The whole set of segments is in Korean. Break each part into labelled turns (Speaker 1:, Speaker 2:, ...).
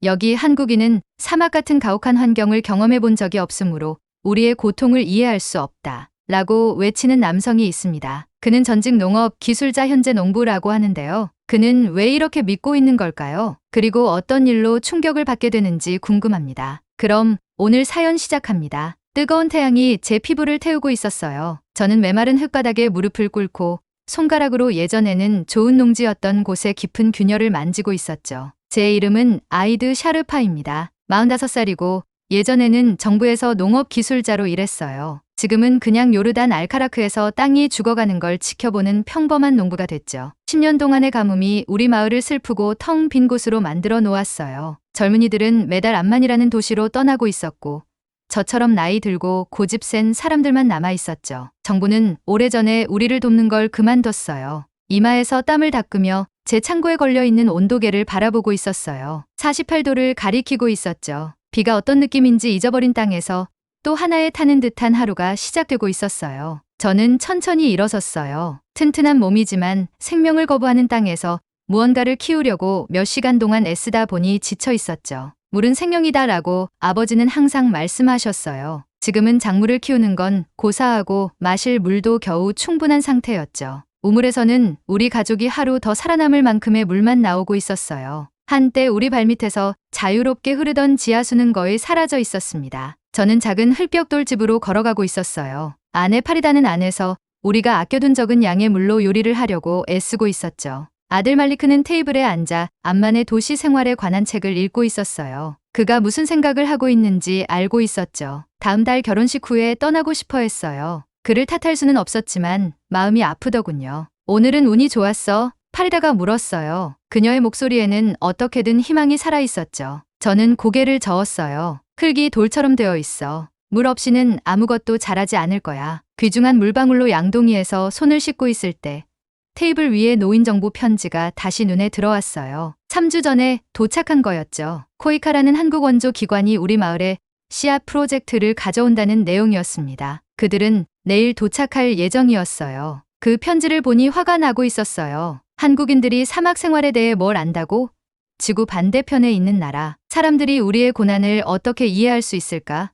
Speaker 1: 여기 한국인은 사막 같은 가혹한 환경을 경험해 본 적이 없으므로 우리의 고통을 이해할 수 없다. 라고 외치는 남성이 있습니다. 그는 전직 농업 기술자 현재 농부라고 하는데요. 그는 왜 이렇게 믿고 있는 걸까요? 그리고 어떤 일로 충격을 받게 되는지 궁금합니다. 그럼 오늘 사연 시작합니다. 뜨거운 태양이 제 피부를 태우고 있었어요. 저는 메마른 흙바닥에 무릎을 꿇고 손가락으로 예전에는 좋은 농지였던 곳의 깊은 균열을 만지고 있었죠. 제 이름은 아이드 샤르파입니다. 45살이고 예전에는 정부에서 농업 기술자로 일했어요. 지금은 그냥 요르단 알카라크에서 땅이 죽어가는 걸 지켜보는 평범한 농부가 됐죠. 10년 동안의 가뭄이 우리 마을을 슬프고 텅 빈 곳으로 만들어 놓았어요. 젊은이들은 매달 암만이라는 도시로 떠나고 있었고 저처럼 나이 들고 고집 센 사람들만 남아 있었죠. 정부는 오래전에 우리를 돕는 걸 그만뒀어요. 이마에서 땀을 닦으며 제 창고에 걸려있는 온도계를 바라보고 있었어요. 48도를 가리키고 있었죠. 비가 어떤 느낌인지 잊어버린 땅에서 또 하나에 타는 듯한 하루가 시작되고 있었어요. 저는 천천히 일어섰어요. 튼튼한 몸이지만 생명을 거부하는 땅에서 무언가를 키우려고 몇 시간 동안 애쓰다 보니 지쳐 있었죠. 물은 생명이다라고 아버지는 항상 말씀하셨어요. 지금은 작물을 키우는 건 고사하고 마실 물도 겨우 충분한 상태였죠. 우물에서는 우리 가족이 하루 더 살아남을 만큼의 물만 나오고 있었어요. 한때 우리 발밑에서 자유롭게 흐르던 지하수는 거의 사라져 있었습니다. 저는 작은 흙벽돌 집으로 걸어가고 있었어요. 안에 파리다는 안에서 우리가 아껴둔 적은 양의 물로 요리를 하려고 애쓰고 있었죠. 아들 말리크는 테이블에 앉아 암만의 도시 생활에 관한 책을 읽고 있었어요. 그가 무슨 생각을 하고 있는지 알고 있었죠. 다음 달 결혼식 후에 떠나고 싶어 했어요. 그를 탓할 수는 없었지만 마음이 아프더군요. 오늘은 운이 좋았어. 파리다가 물었어요. 그녀의 목소리에는 어떻게든 희망이 살아있었죠. 저는 고개를 저었어요. 흙이 돌처럼 되어 있어. 물 없이는 아무것도 자라지 않을 거야. 귀중한 물방울로 양동이에서 손을 씻고 있을 때 테이블 위에 노인 정부 편지가 다시 눈에 들어왔어요. 3주 전에 도착한 거였죠. 코이카라는 한국 원조 기관이 우리 마을에 씨앗 프로젝트를 가져온다는 내용이었습니다. 그들은 내일 도착할 예정이었어요. 그 편지를 보니 화가 나고 있었어요. 한국인들이 사막 생활에 대해 뭘 안다고? 지구 반대편에 있는 나라. 사람들이 우리의 고난을 어떻게 이해할 수 있을까?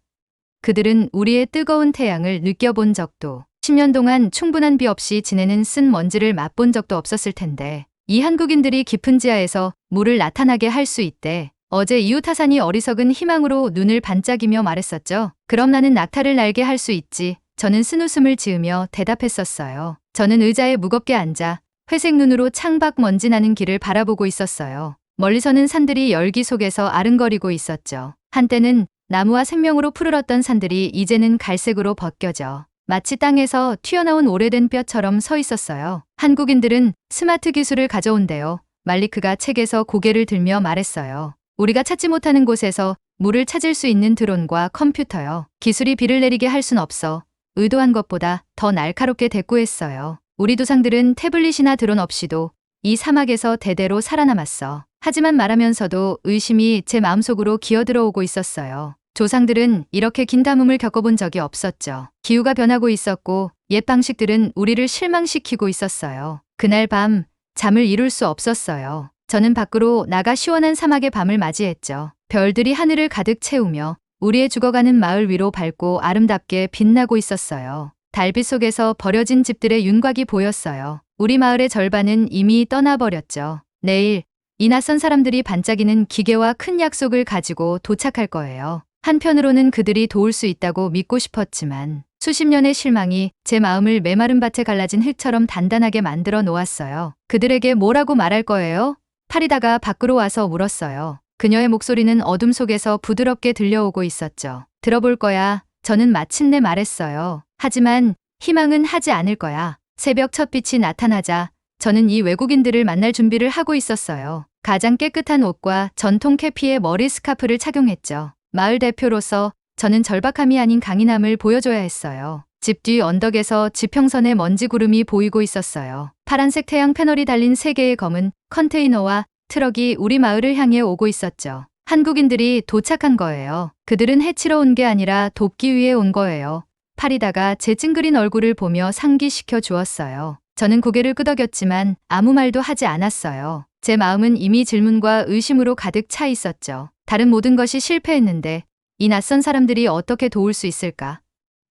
Speaker 1: 그들은 우리의 뜨거운 태양을 느껴본 적도 10년 동안 충분한 비 없이 지내는 쓴 먼지를 맛본 적도 없었을 텐데 이 한국인들이 깊은 지하에서 물을 나타나게 할 수 있대. 어제 이웃하산이 어리석은 희망으로 눈을 반짝이며 말했었죠. 그럼 나는 낙타를 날게 할 수 있지. 저는 쓴웃음을 지으며 대답했었어요. 저는 의자에 무겁게 앉아 회색 눈으로 창밖 먼지 나는 길을 바라보고 있었어요. 멀리서는 산들이 열기 속에서 아른거리고 있었죠. 한때는 나무와 생명으로 푸르렀던 산들이 이제는 갈색으로 벗겨져 마치 땅에서 튀어나온 오래된 뼈처럼 서 있었어요. 한국인들은 스마트 기술을 가져온대요. 말리크가 책에서 고개를 들며 말했어요. 우리가 찾지 못하는 곳에서 물을 찾을 수 있는 드론과 컴퓨터요. 기술이 비를 내리게 할 순 없어. 의도한 것보다 더 날카롭게 대꾸했어요. 우리 조상들은 태블릿이나 드론 없이도 이 사막에서 대대로 살아남았어. 하지만 말하면서도 의심이 제 마음속으로 기어들어오고 있었어요. 조상들은 이렇게 긴 가뭄을 겪어본 적이 없었죠. 기후가 변하고 있었고 옛 방식들은 우리를 실망시키고 있었어요. 그날 밤 잠을 이룰 수 없었어요. 저는 밖으로 나가 시원한 사막의 밤을 맞이했죠. 별들이 하늘을 가득 채우며 우리의 죽어가는 마을 위로 밝고 아름답게 빛나고 있었어요. 달빛 속에서 버려진 집들의 윤곽이 보였어요. 우리 마을의 절반은 이미 떠나버렸죠. 내일 이 낯선 사람들이 반짝이는 기계와 큰 약속을 가지고 도착할 거예요. 한편으로는 그들이 도울 수 있다고 믿고 싶었지만 수십 년의 실망이 제 마음을 메마른 밭에 갈라진 흙처럼 단단하게 만들어 놓았어요. 그들에게 뭐라고 말할 거예요? 파리다가 밖으로 와서 물었어요. 그녀의 목소리는 어둠 속에서 부드럽게 들려오고 있었죠. 들어볼 거야. 저는 마침내 말했어요. 하지만 희망은 하지 않을 거야. 새벽 첫 빛이 나타나자 저는 이 외국인들을 만날 준비를 하고 있었어요. 가장 깨끗한 옷과 전통 캐피의 머리 스카프를 착용했죠. 마을 대표로서 저는 절박함이 아닌 강인함을 보여줘야 했어요. 집 뒤 언덕에서 지평선의 먼지 구름이 보이고 있었어요. 파란색 태양 패널이 달린 세 개의 검은 컨테이너와 트럭이 우리 마을을 향해 오고 있었죠. 한국인들이 도착한 거예요. 그들은 해치러 온 게 아니라 돕기 위해 온 거예요. 파리다가 제 찡그린 얼굴을 보며 상기시켜 주었어요. 저는 고개를 끄덕였지만 아무 말도 하지 않았어요. 제 마음은 이미 질문과 의심으로 가득 차 있었죠. 다른 모든 것이 실패했는데 이 낯선 사람들이 어떻게 도울 수 있을까?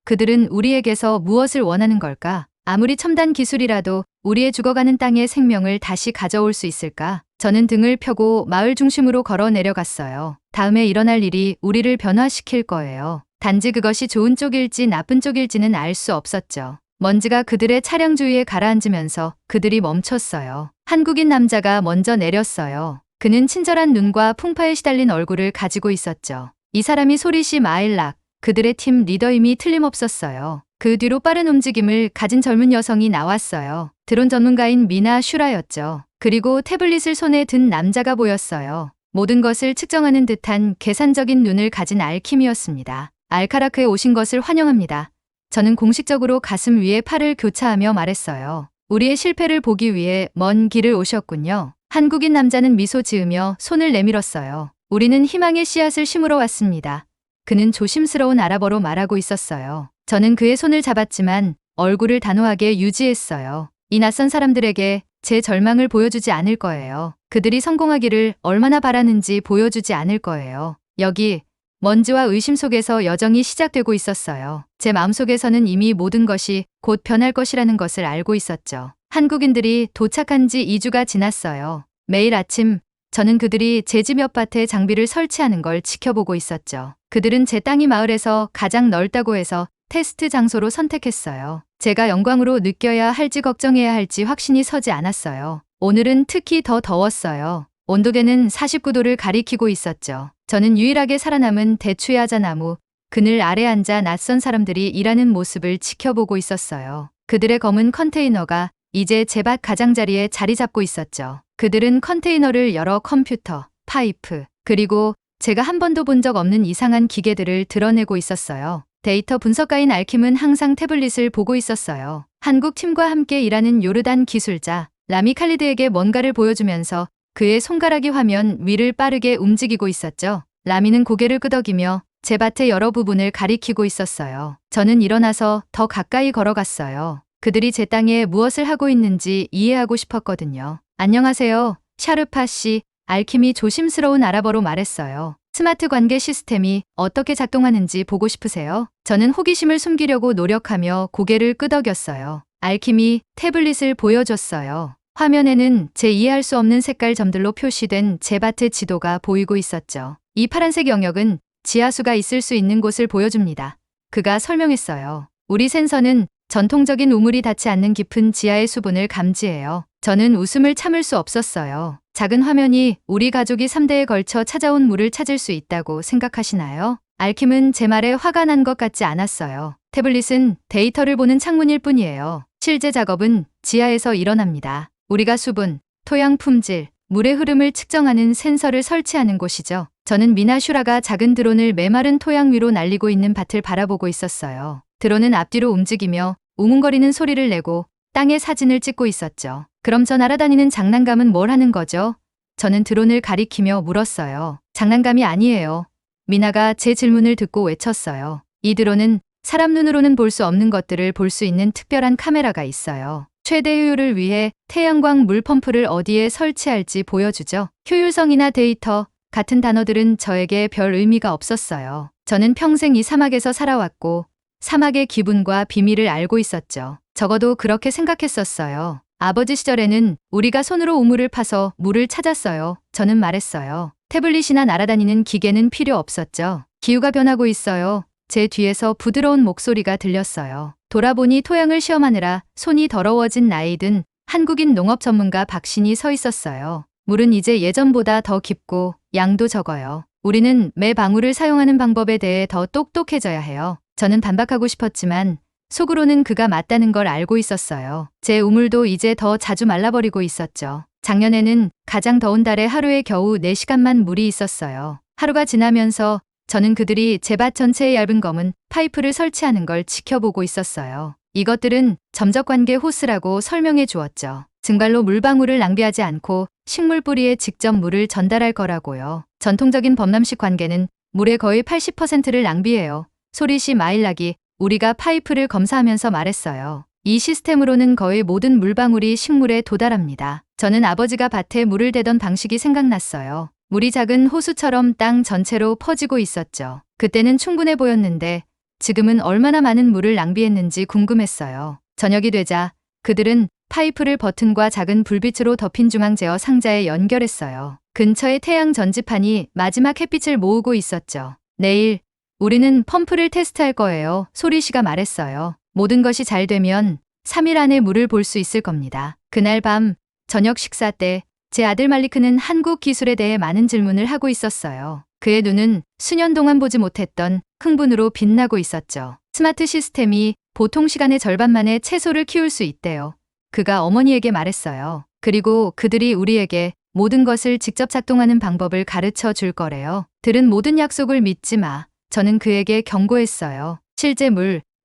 Speaker 1: 그들은 우리에게서 무엇을 원하는 걸까? 아무리 첨단 기술이라도 우리의 죽어가는 땅의 생명을 다시 가져올 수 있을까? 저는 등을 펴고 마을 중심으로 걸어 내려갔어요. 다음에 일어날 일이 우리를 변화시킬 거예요. 단지 그것이 좋은 쪽일지 나쁜 쪽일지는 알 수 없었죠. 먼지가 그들의 차량 주위에 가라앉으면서 그들이 멈췄어요. 한국인 남자가 먼저 내렸어요. 그는 친절한 눈과 풍파에 시달린 얼굴을 가지고 있었죠. 이 사람이 소리시 마일락, 그들의 팀 리더임이 틀림없었어요. 그 뒤로 빠른 움직임을 가진 젊은 여성이 나왔어요. 드론 전문가인 미나 슈라였죠. 그리고 태블릿을 손에 든 남자가 보였어요. 모든 것을 측정하는 듯한 계산적인 눈을 가진 알킴이었습니다. 알카라크에 오신 것을 환영합니다. 저는 공식적으로 가슴 위에 팔을 교차하며 말했어요. 우리의 실패를 보기 위해 먼 길을 오셨군요. 한국인 남자는 미소 지으며 손을 내밀었어요. 우리는 희망의 씨앗을 심으러 왔습니다. 그는 조심스러운 아랍어로 말하고 있었어요. 저는 그의 손을 잡았지만 얼굴을 단호하게 유지했어요. 이 낯선 사람들에게 제 절망을 보여주지 않을 거예요. 그들이 성공하기를 얼마나 바라는지 보여주지 않을 거예요. 여기 먼지와 의심 속에서 여정이 시작되고 있었어요. 제 마음속에서는 이미 모든 것이 곧 변할 것이라는 것을 알고 있었죠. 한국인들이 도착한 지 2주가 지났어요. 매일 아침 저는 그들이 제 집 옆밭에 장비를 설치하는 걸 지켜보고 있었죠. 그들은 제 땅이 마을에서 가장 넓다고 해서 테스트 장소로 선택했어요. 제가 영광으로 느껴야 할지 걱정해야 할지 확신이 서지 않았어요. 오늘은 특히 더 더웠어요. 온도계는 49도를 가리키고 있었죠. 저는 유일하게 살아남은 대추야자 나무, 그늘 아래 앉아 낯선 사람들이 일하는 모습을 지켜보고 있었어요. 그들의 검은 컨테이너가 이제 제 밭 가장자리에 자리 잡고 있었죠. 그들은 컨테이너를 열어 컴퓨터, 파이프, 그리고 제가 한 번도 본 적 없는 이상한 기계들을 드러내고 있었어요. 데이터 분석가인 알킴은 항상 태블릿을 보고 있었어요. 한국 팀과 함께 일하는 요르단 기술자 라미 칼리드에게 뭔가를 보여주면서 그의 손가락이 화면 위를 빠르게 움직이고 있었죠. 라미는 고개를 끄덕이며 제 밭의 여러 부분을 가리키고 있었어요. 저는 일어나서 더 가까이 걸어갔어요. 그들이 제 땅에 무엇을 하고 있는지 이해하고 싶었거든요. 안녕하세요, 샤르파 씨. 알킴이 조심스러운 아랍어로 말했어요. 스마트 관계 시스템이 어떻게 작동하는지 보고 싶으세요? 저는 호기심을 숨기려고 노력하며 고개를 끄덕였어요. 알킴이 태블릿을 보여줬어요. 화면에는 제 이해할 수 없는 색깔 점들로 표시된 제 밭의 지도가 보이고 있었죠. 이 파란색 영역은 지하수가 있을 수 있는 곳을 보여줍니다. 그가 설명했어요. 우리 센서는 전통적인 우물이 닿지 않는 깊은 지하의 수분을 감지해요. 저는 웃음을 참을 수 없었어요. 작은 화면이 우리 가족이 3대에 걸쳐 찾아온 물을 찾을 수 있다고 생각하시나요? 알킴은 제 말에 화가 난 것 같지 않았어요. 태블릿은 데이터를 보는 창문일 뿐이에요. 실제 작업은 지하에서 일어납니다. 우리가 수분, 토양 품질, 물의 흐름을 측정하는 센서를 설치하는 곳이죠. 저는 미나슈라가 작은 드론을 메마른 토양 위로 날리고 있는 밭을 바라보고 있었어요. 드론은 앞뒤로 움직이며 우문거리는 소리를 내고 땅의 사진을 찍고 있었죠. 그럼 저 날아다니는 장난감은 뭘 하는 거죠? 저는 드론을 가리키며 물었어요. 장난감이 아니에요. 미나가 제 질문을 듣고 외쳤어요. 이 드론은 사람 눈으로는 볼 수 없는 것들을 볼 수 있는 특별한 카메라가 있어요. 최대 효율을 위해 태양광 물펌프를 어디에 설치할지 보여주죠. 효율성이나 데이터 같은 단어들은 저에게 별 의미가 없었어요. 저는 평생 이 사막에서 살아왔고 사막의 기분과 비밀을 알고 있었죠. 적어도 그렇게 생각했었어요. 아버지 시절에는 우리가 손으로 우물을 파서 물을 찾았어요. 저는 말했어요. 태블릿이나 날아다니는 기계는 필요 없었죠. 기후가 변하고 있어요. 제 뒤에서 부드러운 목소리가 들렸어요. 돌아보니 토양을 시험하느라 손이 더러워진 나이든 한국인 농업 전문가 박신이 서 있었어요. 물은 이제 예전보다 더 깊고 양도 적어요. 우리는 매 방울을 사용하는 방법에 대해 더 똑똑해져야 해요. 저는 반박하고 싶었지만 속으로는 그가 맞다는 걸 알고 있었어요. 제 우물도 이제 더 자주 말라버리고 있었죠. 작년에는 가장 더운 달에 하루에 겨우 4시간만 물이 있었어요. 하루가 지나면서 저는 그들이 제 밭 전체에 얇은 검은 파이프를 설치하는 걸 지켜보고 있었어요. 이것들은 점적관계 호스라고 설명해 주었죠. 증발로 물방울을 낭비하지 않고 식물 뿌리에 직접 물을 전달할 거라고요. 전통적인 범람식 관계는 물의 거의 80%를 낭비해요. 소리시 마일락이 우리가 파이프를 검사하면서 말했어요. 이 시스템으로는 거의 모든 물방울이 식물에 도달합니다. 저는 아버지가 밭에 물을 대던 방식이 생각났어요. 물이 작은 호수처럼 땅 전체로 퍼지고 있었죠. 그때는 충분해 보였는데 지금은 얼마나 많은 물을 낭비했는지 궁금했어요. 저녁이 되자 그들은 파이프를 버튼과 작은 불빛으로 덮인 중앙 제어 상자에 연결했어요. 근처의 태양 전지판이 마지막 햇빛을 모으고 있었죠. 내일 우리는 펌프를 테스트할 거예요. 소리 씨가 말했어요. 모든 것이 잘 되면 3일 안에 물을 볼 수 있을 겁니다. 그날 밤 저녁 식사 때 제 아들 말리크는 한국 기술에 대해 많은 질문을 하고 있었어요. 그의 눈은 수년 동안 보지 못했던 흥분으로 빛나고 있었죠. 스마트 시스템이 보통 시간의 절반 만에 채소를 키울 수 있대요. 그가 어머니에게 말했어요. 그리고 그들이 우리에게 모든 것을 직접 작동하는 방법을 가르쳐 줄 거래요. 들은 모든 약속을 믿지 마. 저는 그에게 경고했어요.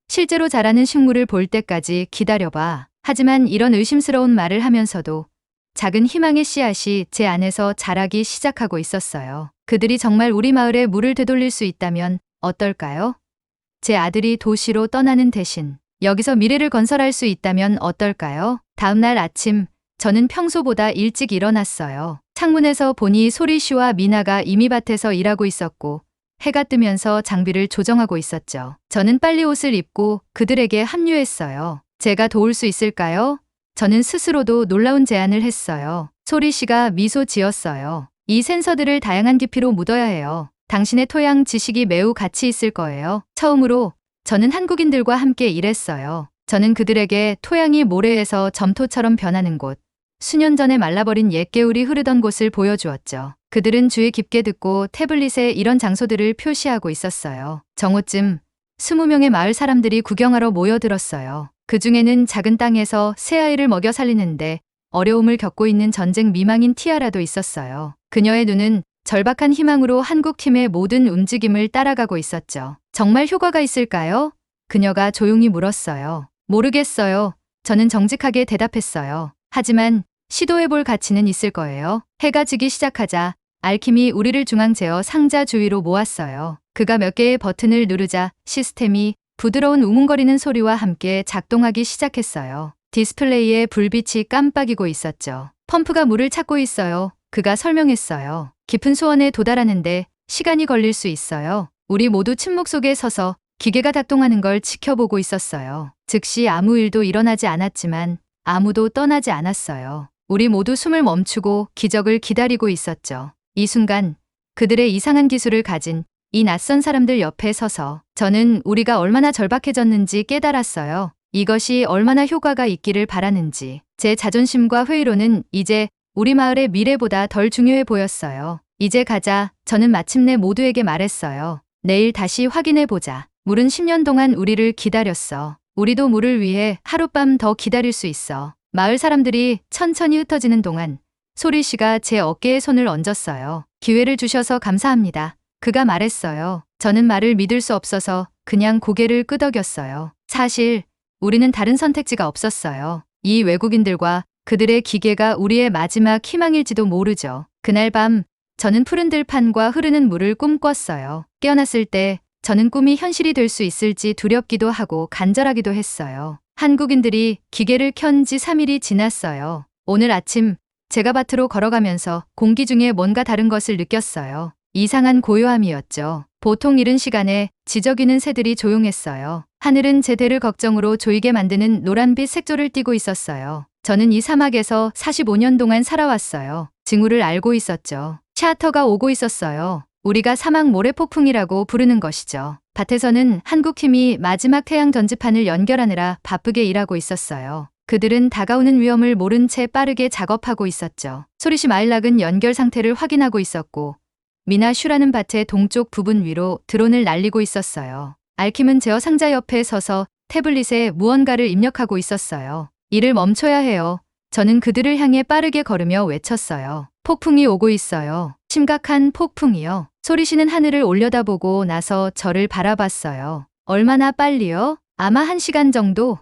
Speaker 1: 실제로 자라는 식물을 볼 때까지 기다려봐. 하지만 이런 의심스러운 말을 하면서도 작은 희망의 씨앗이 제 안에서 자라기 시작하고 있었어요. 그들이 정말 우리 마을에 물을 되돌릴 수 있다면 어떨까요? 제 아들이 도시로 떠나는 대신 여기서 미래를 건설할 수 있다면 어떨까요? 다음 날 아침 저는 평소보다 일찍 일어났어요. 창문에서 보니 소리 씨와 미나가 이미 밭에서 일하고 있었고 해가 뜨면서 장비를 조정하고 있었죠. 저는 빨리 옷을 입고 그들에게 합류했어요. 제가 도울 수 있을까요? 저는 스스로도 놀라운 제안을 했어요. 소리 씨가 미소 지었어요. 이 센서들을 다양한 깊이로 묻어야 해요. 당신의 토양 지식이 매우 가치 있을 거예요. 처음으로 저는 한국인들과 함께 일했어요. 저는 그들에게 토양이 모래에서 점토처럼 변하는 곳, 수년 전에 말라버린 옛개울이 흐르던 곳을 보여주었죠. 그들은 주의 깊게 듣고 태블릿에 이런 장소들을 표시하고 있었어요. 정오쯤 20명의 마을 사람들이 구경하러 모여들었어요. 그 중에는 작은 땅에서 새아이를 먹여 살리는데 어려움을 겪고 있는 전쟁 미망인 티아라도 있었어요. 그녀의 눈은 절박한 희망으로 한국팀의 모든 움직임을 따라가고 있었죠. 정말 효과가 있을까요? 그녀가 조용히 물었어요. 모르겠어요. 저는 정직하게 대답했어요. 하지만 시도해볼 가치는 있을 거예요. 해가 지기 시작하자 알킴이 우리를 중앙 제어 상자 주위로 모았어요. 그가 몇 개의 버튼을 누르자 시스템이 부드러운 우문거리는 소리와 함께 작동하기 시작했어요. 디스플레이에 불빛이 깜빡이고 있었죠. 펌프가 물을 찾고 있어요. 그가 설명했어요. 깊은 수원에 도달하는데 시간이 걸릴 수 있어요. 우리 모두 침묵 속에 서서 기계가 작동하는 걸 지켜보고 있었어요. 즉시 아무 일도 일어나지 않았지만 아무도 떠나지 않았어요. 우리 모두 숨을 멈추고 기적을 기다리고 있었죠. 이 순간 그들의 이상한 기술을 가진 이 낯선 사람들 옆에 서서 저는 우리가 얼마나 절박해졌는지 깨달았어요. 이것이 얼마나 효과가 있기를 바라는지. 제 자존심과 회의로는 이제 우리 마을의 미래보다 덜 중요해 보였어요. 이제 가자. 저는 마침내 모두에게 말했어요. 내일 다시 확인해보자. 물은 10년 동안 우리를 기다렸어. 우리도 물을 위해 하룻밤 더 기다릴 수 있어. 마을 사람들이 천천히 흩어지는 동안 소리 씨가 제 어깨에 손을 얹었어요. 기회를 주셔서 감사합니다. 그가 말했어요. 저는 말을 믿을 수 없어서 그냥 고개를 끄덕였어요. 사실 우리는 다른 선택지가 없었어요. 이 외국인들과 그들의 기계가 우리의 마지막 희망일지도 모르죠. 그날 밤 저는 푸른 들판과 흐르는 물을 꿈꿨어요. 깨어났을 때 저는 꿈이 현실이 될 수 있을지 두렵기도 하고 간절하기도 했어요. 한국인들이 기계를 켠 지 3일이 지났어요. 오늘 아침 제가 밭으로 걸어가면서 공기 중에 뭔가 다른 것을 느꼈어요. 이상한 고요함이었죠. 보통 이른 시간에 지저귀는 새들이 조용했어요. 하늘은 제 대를 걱정으로 조이게 만드는 노란빛 색조를 띠고 있었어요. 저는 이 사막에서 45년 동안 살아왔어요. 징후를 알고 있었죠. 차터가 오고 있었어요. 우리가 사막 모래폭풍이라고 부르는 것이죠. 밭에서는 한국팀이 마지막 태양 전지판을 연결하느라 바쁘게 일하고 있었어요. 그들은 다가오는 위험을 모른 채 빠르게 작업하고 있었죠. 소리씨 마일락은 연결 상태를 확인하고 있었고 미나 슈라는 밭의 동쪽 부분 위로 드론을 날리고 있었어요. 알킴은 제어 상자 옆에 서서 태블릿에 무언가를 입력하고 있었어요. 일을 멈춰야 해요. 저는 그들을 향해 빠르게 걸으며 외쳤어요. 폭풍이 오고 있어요. 심각한 폭풍이요. 소리씨는 하늘을 올려다보고 나서 저를 바라봤어요. 얼마나 빨리요? 아마 1시간 정도?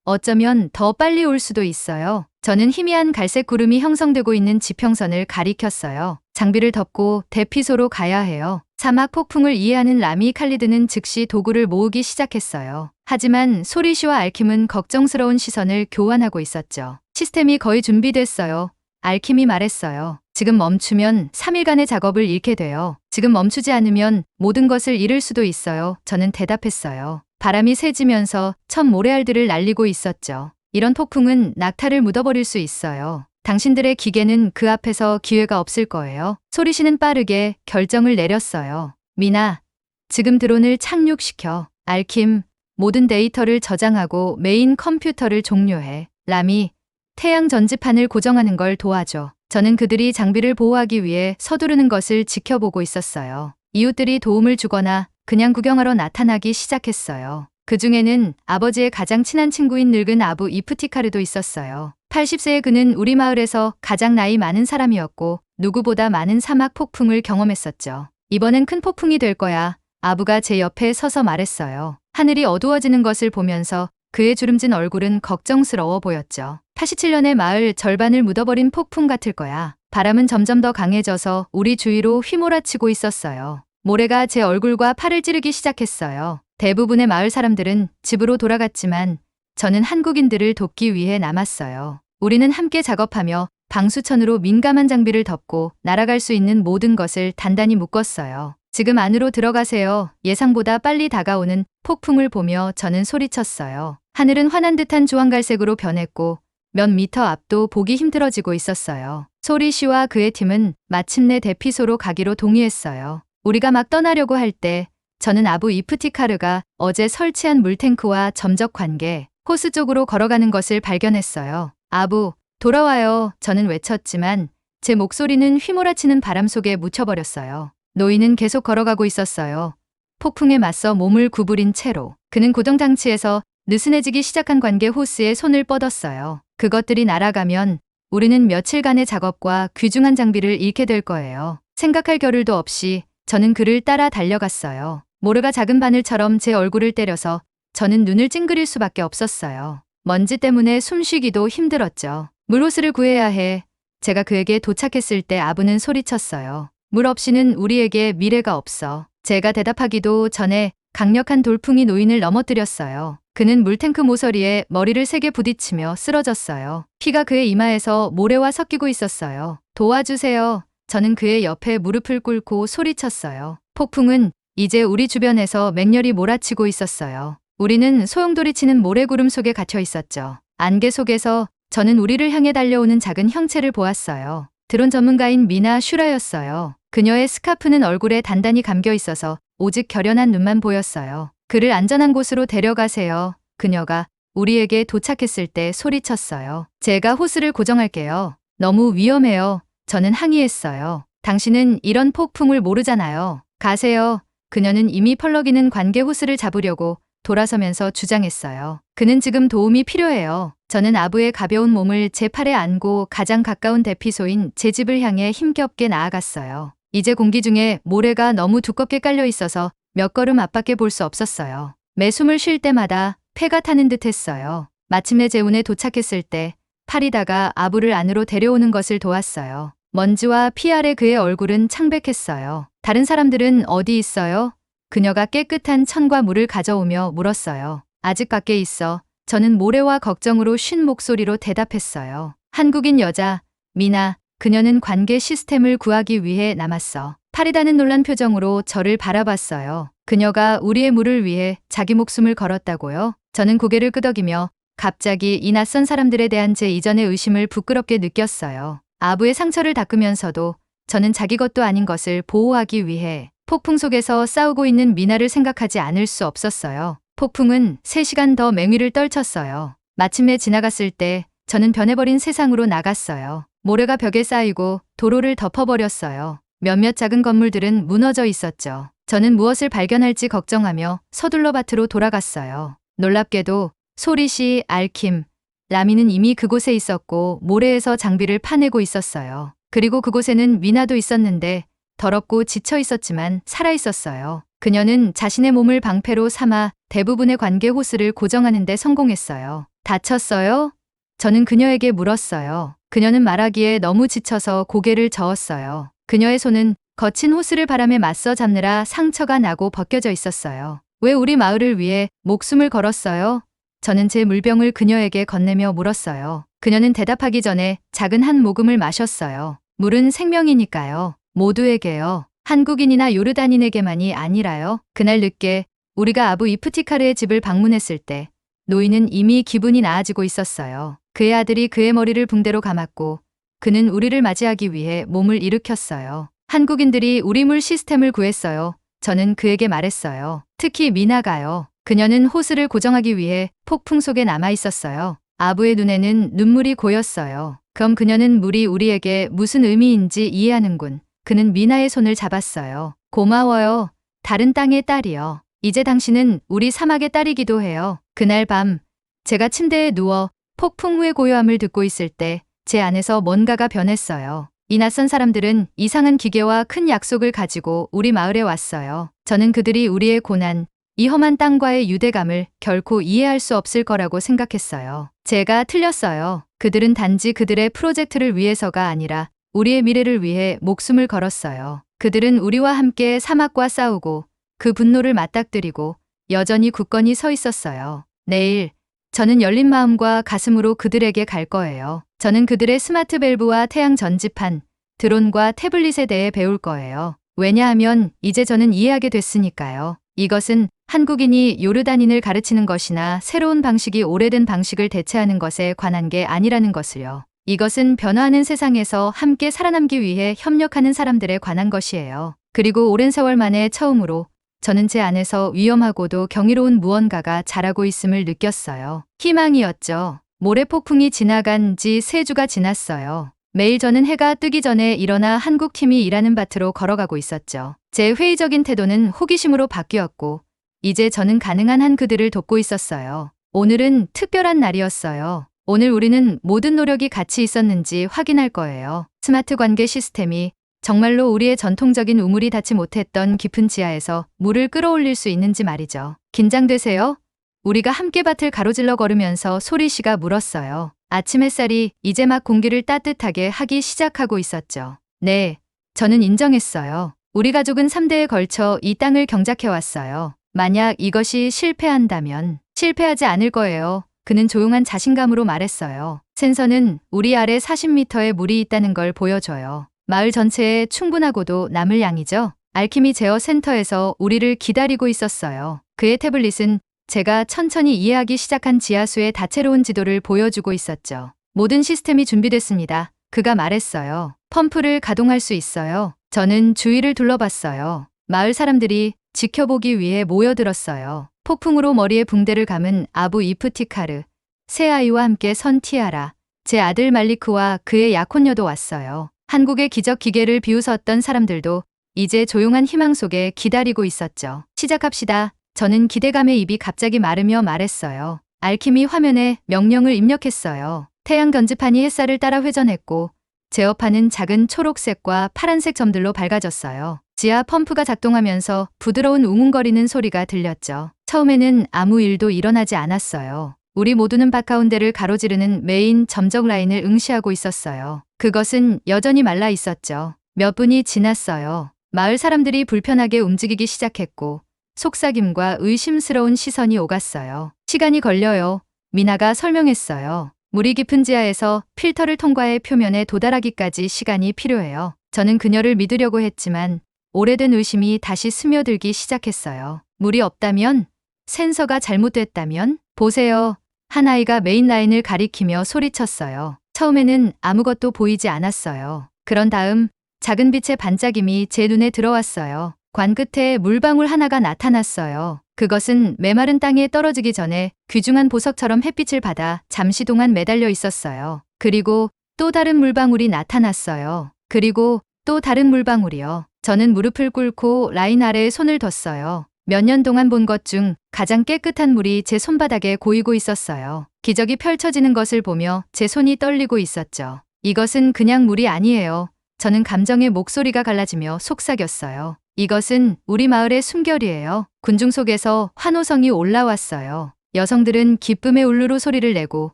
Speaker 1: 어쩌면 더 빨리 올 수도 있어요. 저는 희미한 갈색 구름이 형성되고 있는 지평선을 가리켰어요. 장비를 덮고 대피소로 가야 해요. 사막 폭풍을 이해하는 라미 칼리드는 즉시 도구를 모으기 시작했어요. 하지만 소리 씨와 알킴은 걱정스러운 시선을 교환하고 있었죠. 시스템이 거의 준비됐어요. 알킴이 말했어요. 지금 멈추면 3일간의 작업을 잃게 돼요. 지금 멈추지 않으면 모든 것을 잃을 수도 있어요. 저는 대답했어요. 바람이 세지면서 첫 모래알들을 날리고 있었죠. 이런 폭풍은 낙타를 묻어버릴 수 있어요. 당신들의 기계는 그 앞에서 기회가 없을 거예요. 소리 씨는 빠르게 결정을 내렸어요. 미나, 지금 드론을 착륙시켜. 알킴, 모든 데이터를 저장하고 메인 컴퓨터를 종료해. 라미, 태양 전지판을 고정하는 걸 도와줘. 저는 그들이 장비를 보호하기 위해 서두르는 것을 지켜보고 있었어요. 이웃들이 도움을 주거나 그냥 구경하러 나타나기 시작했어요. 그 중에는 아버지의 가장 친한 친구인 늙은 아부 이프티카르도 있었어요. 80세의 그는 우리 마을에서 가장 나이 많은 사람이었고 누구보다 많은 사막 폭풍을 경험했었죠. 이번엔 큰 폭풍이 될 거야. 아부가 제 옆에 서서 말했어요. 하늘이 어두워지는 것을 보면서 그의 주름진 얼굴은 걱정스러워 보였죠. 87년의 마을 절반을 묻어버린 폭풍 같을 거야. 바람은 점점 더 강해져서 우리 주위로 휘몰아치고 있었어요. 모래가 제 얼굴과 팔을 찌르기 시작했어요. 대부분의 마을 사람들은 집으로 돌아갔지만 저는 한국인들을 돕기 위해 남았어요. 우리는 함께 작업하며 방수천으로 민감한 장비를 덮고 날아갈 수 있는 모든 것을 단단히 묶었어요. 지금 안으로 들어가세요. 예상보다 빨리 다가오는 폭풍을 보며 저는 소리쳤어요. 하늘은 환한 듯한 주황갈색으로 변했고 몇 미터 앞도 보기 힘들어지고 있었어요. 소리 씨와 그의 팀은 마침내 대피소로 가기로 동의했어요. 우리가 막 떠나려고 할 때 저는 아부 이프티카르가 어제 설치한 물탱크와 점적 관계 호스 쪽으로 걸어가는 것을 발견했어요. 아부, 돌아와요. 저는 외쳤지만 제 목소리는 휘몰아치는 바람 속에 묻혀버렸어요. 노인은 계속 걸어가고 있었어요. 폭풍에 맞서 몸을 구부린 채로. 그는 구동장치에서 느슨해지기 시작한 관계 호스에 손을 뻗었어요. 그것들이 날아가면 우리는 며칠간의 작업과 귀중한 장비를 잃게 될 거예요. 생각할 겨를도 없이 저는 그를 따라 달려갔어요. 모르가 작은 바늘처럼 제 얼굴을 때려서 저는 눈을 찡그릴 수밖에 없었어요. 먼지 때문에 숨쉬기도 힘들었죠. 물호스를 구해야 해. 제가 그에게 도착했을 때 아부는 소리쳤어요. 물 없이는 우리에게 미래가 없어. 제가 대답하기도 전에 강력한 돌풍이 노인을 넘어뜨렸어요. 그는 물탱크 모서리에 머리를 세게 부딪히며 쓰러졌어요. 피가 그의 이마에서 모래와 섞이고 있었어요. 도와주세요. 저는 그의 옆에 무릎을 꿇고 소리쳤어요. 폭풍은 이제 우리 주변에서 맹렬히 몰아치고 있었어요. 우리는 소용돌이치는 모래구름 속에 갇혀 있었죠. 안개 속에서 저는 우리를 향해 달려오는 작은 형체를 보았어요. 드론 전문가인 미나 슈라였어요. 그녀의 스카프는 얼굴에 단단히 감겨 있어서 오직 결연한 눈만 보였어요. 그를 안전한 곳으로 데려가세요. 그녀가 우리에게 도착했을 때 소리쳤어요. 제가 호스를 고정할게요. 너무 위험해요. 저는 항의했어요. 당신은 이런 폭풍을 모르잖아요. 가세요. 그녀는 이미 펄럭이는 관계 호스를 잡으려고 돌아서면서 주장했어요. 그는 지금 도움이 필요해요. 저는 아부의 가벼운 몸을 제 팔에 안고 가장 가까운 대피소인 제 집을 향해 힘겹게 나아갔어요. 이제 공기 중에 모래가 너무 두껍게 깔려 있어서 몇 걸음 앞밖에 볼 수 없었어요. 매 숨을 쉴 때마다 폐가 타는 듯 했어요. 마침내 제운에 도착했을 때 파리다가 아부를 안으로 데려오는 것을 도왔어요. 먼지와 피 아래 그의 얼굴은 창백했어요. 다른 사람들은 어디 있어요? 그녀가 깨끗한 천과 물을 가져오며 물었어요. 아직 밖에 있어. 저는 모래와 걱정으로 쉰 목소리로 대답했어요. 한국인 여자, 미나. 그녀는 관계 시스템을 구하기 위해 남았어. 파리다는 놀란 표정으로 저를 바라봤어요. 그녀가 우리의 물을 위해 자기 목숨을 걸었다고요? 저는 고개를 끄덕이며 갑자기 이 낯선 사람들에 대한 제 이전의 의심을 부끄럽게 느꼈어요. 아부의 상처를 닦으면서도 저는 자기 것도 아닌 것을 보호하기 위해 폭풍 속에서 싸우고 있는 미나를 생각하지 않을 수 없었어요. 폭풍은 3시간 더 맹위를 떨쳤어요. 마침내 지나갔을 때 저는 변해버린 세상으로 나갔어요. 모래가 벽에 쌓이고 도로를 덮어버렸어요. 몇몇 작은 건물들은 무너져 있었죠. 저는 무엇을 발견할지 걱정하며 서둘러 밭으로 돌아갔어요. 놀랍게도 소리씨, 알킴, 라미는 이미 그곳에 있었고 모래에서 장비를 파내고 있었어요. 그리고 그곳에는 미나도 있었는데 더럽고 지쳐 있었지만 살아 있었어요. 그녀는 자신의 몸을 방패로 삼아 대부분의 관계 호스를 고정하는 데 성공했어요. 다쳤어요? 저는 그녀에게 물었어요. 그녀는 말하기에 너무 지쳐서 고개를 저었어요. 그녀의 손은 거친 호스를 바람에 맞서 잡느라 상처가 나고 벗겨져 있었어요. 왜 우리 마을을 위해 목숨을 걸었어요? 저는 제 물병을 그녀에게 건네며 물었어요. 그녀는 대답하기 전에 작은 한 모금을 마셨어요. 물은 생명이니까요. 모두에게요. 한국인이나 요르단인에게만이 아니라요. 그날 늦게 우리가 아부 이프티카르의 집을 방문했을 때 노인은 이미 기분이 나아지고 있었어요. 그의 아들이 그의 머리를 붕대로 감았고 그는 우리를 맞이하기 위해 몸을 일으켰어요. 한국인들이 우리 물 시스템을 구했어요. 저는 그에게 말했어요. 특히 미나가요. 그녀는 호스를 고정하기 위해 폭풍 속에 남아 있었어요. 아부의 눈에는 눈물이 고였어요. 그럼 그녀는 물이 우리에게 무슨 의미인지 이해하는군. 그는 미나의 손을 잡았어요. 고마워요. 다른 땅의 딸이요. 이제 당신은 우리 사막의 딸이기도 해요. 그날 밤 제가 침대에 누워 폭풍 후의 고요함을 듣고 있을 때 제 안에서 뭔가가 변했어요. 이 낯선 사람들은 이상한 기계와 큰 약속을 가지고 우리 마을에 왔어요. 저는 그들이 우리의 고난, 이 험한 땅과의 유대감을 결코 이해할 수 없을 거라고 생각했어요. 제가 틀렸어요. 그들은 단지 그들의 프로젝트를 위해서가 아니라 우리의 미래를 위해 목숨을 걸었어요. 그들은 우리와 함께 사막과 싸우고 그 분노를 맞닥뜨리고 여전히 굳건히 서 있었어요. 내일 저는 열린 마음과 가슴으로 그들에게 갈 거예요. 저는 그들의 스마트 밸브와 태양 전지판, 드론과 태블릿에 대해 배울 거예요. 왜냐하면 이제 저는 이해하게 됐으니까요. 이것은 한국인이 요르단인을 가르치는 것이나 새로운 방식이 오래된 방식을 대체하는 것에 관한 게 아니라는 것을요. 이것은 변화하는 세상에서 함께 살아남기 위해 협력하는 사람들에 관한 것이에요. 그리고 오랜 세월 만에 처음으로 저는 제 안에서 위험하고도 경이로운 무언가가 자라고 있음을 느꼈어요. 희망이었죠. 모래폭풍이 지나간 지 3주가 지났어요. 매일 저는 해가 뜨기 전에 일어나 한국팀이 일하는 밭으로 걸어가고 있었죠. 제 회의적인 태도는 호기심으로 바뀌었고 이제 저는 가능한 한 그들을 돕고 있었어요. 오늘은 특별한 날이었어요. 오늘 우리는 모든 노력이 같이 있었는지 확인할 거예요. 스마트 관계 시스템이 정말로 우리의 전통적인 우물이 닿지 못했던 깊은 지하에서 물을 끌어올릴 수 있는지 말이죠. 긴장되세요? 우리가 함께 밭을 가로질러 걸으면서 소리 씨가 물었어요. 아침 햇살이 이제 막 공기를 따뜻하게 하기 시작하고 있었죠. 네, 저는 인정했어요. 우리 가족은 3대에 걸쳐 이 땅을 경작해왔어요. 만약 이것이 실패한다면 실패하지 않을 거예요. 그는 조용한 자신감으로 말했어요. 센서는 우리 아래 40m의 물이 있다는 걸 보여줘요. 마을 전체에 충분하고도 남을 양이죠. 알키미 제어 센터에서 우리를 기다리고 있었어요. 그의 태블릿은 제가 천천히 이해하기 시작한 지하수의 다채로운 지도를 보여주고 있었죠. 모든 시스템이 준비됐습니다. 그가 말했어요. 펌프를 가동할 수 있어요. 저는 주위를 둘러봤어요. 마을 사람들이 지켜보기 위해 모여들었어요. 폭풍으로 머리에 붕대를 감은 아부 이프티카르, 새 아이와 함께 선 티아라, 제 아들 말리크와 그의 약혼녀도 왔어요. 한국의 기적 기계를 비웃었던 사람들도 이제 조용한 희망 속에 기다리고 있었죠. 시작합시다. 저는 기대감에 입이 갑자기 마르며 말했어요. 알키미 화면에 명령을 입력했어요. 태양 전지판이 햇살을 따라 회전했고 제어판은 작은 초록색과 파란색 점들로 밝아졌어요. 지하 펌프가 작동하면서 부드러운 웅웅거리는 소리가 들렸죠. 처음에는 아무 일도 일어나지 않았어요. 우리 모두는 밭 가운데를 가로지르는 메인 점적 라인을 응시하고 있었어요. 그것은 여전히 말라 있었죠. 몇 분이 지났어요. 마을 사람들이 불편하게 움직이기 시작했고 속삭임과 의심스러운 시선이 오갔어요. 시간이 걸려요. 미나가 설명했어요. 물이 깊은 지하에서 필터를 통과해 표면에 도달하기까지 시간이 필요해요. 저는 그녀를 믿으려고 했지만 오래된 의심이 다시 스며들기 시작했어요. 물이 없다면? 센서가 잘못됐다면? 보세요. 한 아이가 메인 라인을 가리키며 소리쳤어요. 처음에는 아무것도 보이지 않았어요. 그런 다음 작은 빛의 반짝임이 제 눈에 들어왔어요. 관 끝에 물방울 하나가 나타났어요. 그것은 메마른 땅에 떨어지기 전에 귀중한 보석처럼 햇빛을 받아 잠시 동안 매달려 있었어요. 그리고 또 다른 물방울이 나타났어요. 그리고 또 다른 물방울이요. 저는 무릎을 꿇고 라인 아래에 손을 뒀어요. 몇 년 동안 본 것 중 가장 깨끗한 물이 제 손바닥에 고이고 있었어요. 기적이 펼쳐지는 것을 보며 제 손이 떨리고 있었죠. 이것은 그냥 물이 아니에요. 저는 감정의 목소리가 갈라지며 속삭였어요. 이것은 우리 마을의 숨결이에요. 군중 속에서 환호성이 올라왔어요. 여성들은 기쁨의 울루루 소리를 내고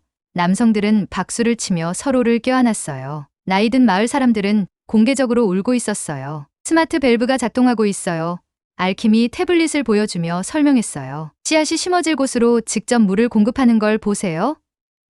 Speaker 1: 남성들은 박수를 치며 서로를 껴안았어요. 나이든 마을 사람들은 공개적으로 울고 있었어요. 스마트 밸브가 작동하고 있어요. 알킴이 태블릿을 보여주며 설명했어요. 씨앗이 심어질 곳으로 직접 물을 공급하는 걸 보세요.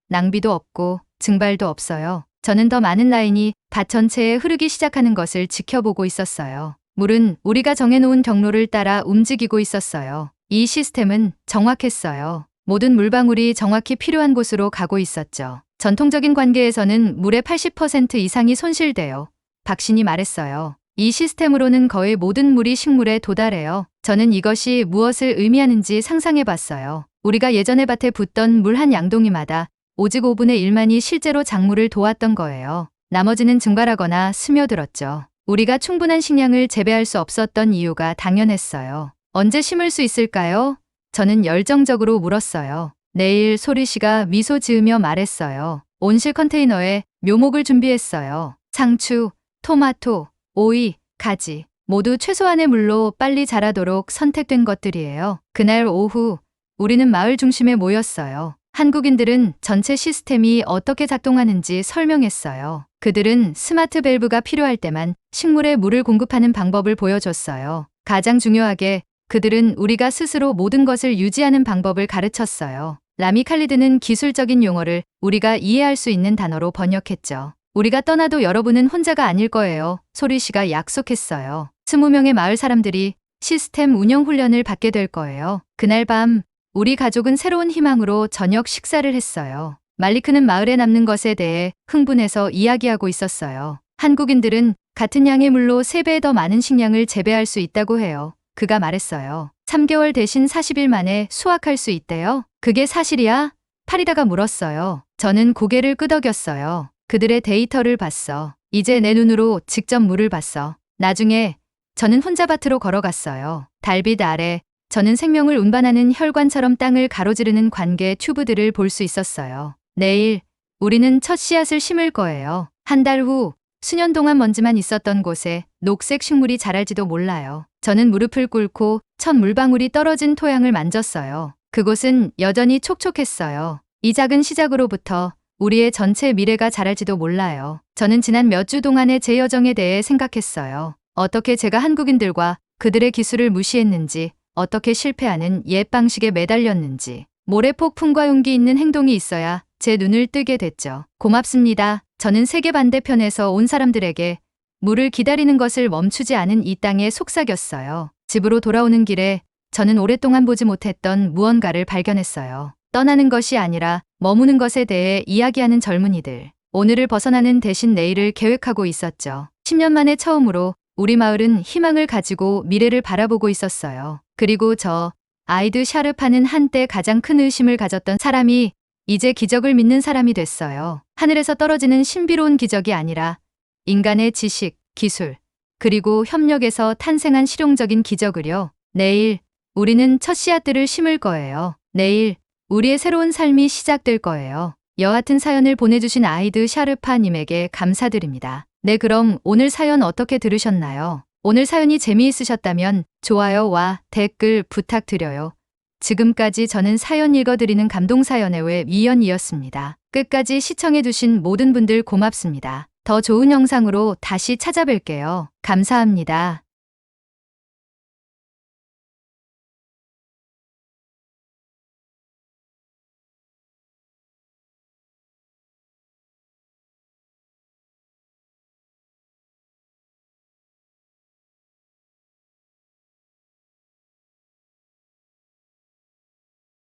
Speaker 1: 낭비도 없고 증발도 없어요. 저는 더 많은 라인이 밭 전체에 흐르기 시작하는 것을 지켜보고 있었어요. 물은 우리가 정해놓은 경로를 따라 움직이고 있었어요. 이 시스템은 정확했어요. 모든 물방울이 정확히 필요한 곳으로 가고 있었죠. 전통적인 관계에서는 물의 80% 이상이 손실돼요. 박신이 말했어요. 이 시스템으로는 거의 모든 물이 식물에 도달해요. 저는 이것이 무엇을 의미하는지 상상해 봤어요. 우리가 예전에 밭에 붓던 물 한 양동이마다 오직 5분의 1만이 실제로 작물을 도왔던 거예요. 나머지는 증발하거나 스며들었죠. 우리가 충분한 식량을 재배할 수 없었던 이유가 당연했어요. 언제 심을 수 있을까요? 저는 열정적으로 물었어요. 내일, 소리 씨가 미소 지으며 말했어요. 온실 컨테이너에 묘목을 준비했어요. 상추, 토마토, 오이, 가지. 모두 최소한의 물로 빨리 자라도록 선택된 것들이에요. 그날 오후 우리는 마을 중심에 모였어요. 한국인들은 전체 시스템이 어떻게 작동하는지 설명했어요. 그들은 스마트 밸브가 필요할 때만 식물에 물을 공급하는 방법을 보여줬어요. 가장 중요하게 그들은 우리가 스스로 모든 것을 유지하는 방법을 가르쳤어요. 라미 칼리드는 기술적인 용어를 우리가 이해할 수 있는 단어로 번역했죠. 우리가 떠나도 여러분은 혼자가 아닐 거예요. 소리 씨가 약속했어요. 20명의 마을 사람들이 시스템 운영 훈련을 받게 될 거예요. 그날 밤 우리 가족은 새로운 희망으로 저녁 식사를 했어요. 말리크는 마을에 남는 것에 대해 흥분해서 이야기하고 있었어요. 한국인들은 같은 양의 물로 3배 더 많은 식량을 재배할 수 있다고 해요. 그가 말했어요. 3개월 대신 40일 만에 수확할 수 있대요. 그게 사실이야? 파리다가 물었어요. 저는 고개를 끄덕였어요. 그들의 데이터를 봤어. 이제 내 눈으로 직접 물을 봤어. 나중에 저는 혼자 밭으로 걸어갔어요. 달빛 아래 저는 생명을 운반하는 혈관처럼 땅을 가로지르는 관계 튜브들을 볼 수 있었어요. 내일 우리는 첫 씨앗을 심을 거예요. 한 달 후 수년 동안 먼지만 있었던 곳에 녹색 식물이 자랄지도 몰라요. 저는 무릎을 꿇고 첫 물방울이 떨어진 토양을 만졌어요. 그곳은 여전히 촉촉했어요. 이 작은 시작으로부터 우리의 전체 미래가 자랄지도 몰라요. 저는 지난 몇 주 동안의 제 여정에 대해 생각했어요. 어떻게 제가 한국인들과 그들의 기술을 무시했는지, 어떻게 실패하는 옛 방식에 매달렸는지. 모래폭풍과 용기 있는 행동이 있어야 제 눈을 뜨게 됐죠. 고맙습니다. 저는 세계 반대편에서 온 사람들에게 물을 기다리는 것을 멈추지 않은 이 땅에 속삭였어요. 집으로 돌아오는 길에 저는 오랫동안 보지 못했던 무언가를 발견했어요. 떠나는 것이 아니라 머무는 것에 대해 이야기하는 젊은이들. 오늘을 벗어나는 대신 내일을 계획하고 있었죠. 10년 만에 처음으로 우리 마을은 희망을 가지고 미래를 바라보고 있었어요. 그리고 저 아이드 샤르파는 한때 가장 큰 의심을 가졌던 사람이 이제 기적을 믿는 사람이 됐어요. 하늘에서 떨어지는 신비로운 기적이 아니라 인간의 지식, 기술, 그리고 협력에서 탄생한 실용적인 기적을요. 내일 우리는 첫 씨앗들을 심을 거예요. 내일 우리의 새로운 삶이 시작될 거예요. 여하튼 사연을 보내주신 아이드 샤르파님에게 감사드립니다. 네, 그럼 오늘 사연 어떻게 들으셨나요? 오늘 사연이 재미있으셨다면 좋아요와 댓글 부탁드려요. 지금까지 저는 사연 읽어드리는 감동사연의 외 위연이었습니다. 끝까지 시청해주신 모든 분들 고맙습니다. 더 좋은 영상으로 다시 찾아뵐게요. 감사합니다.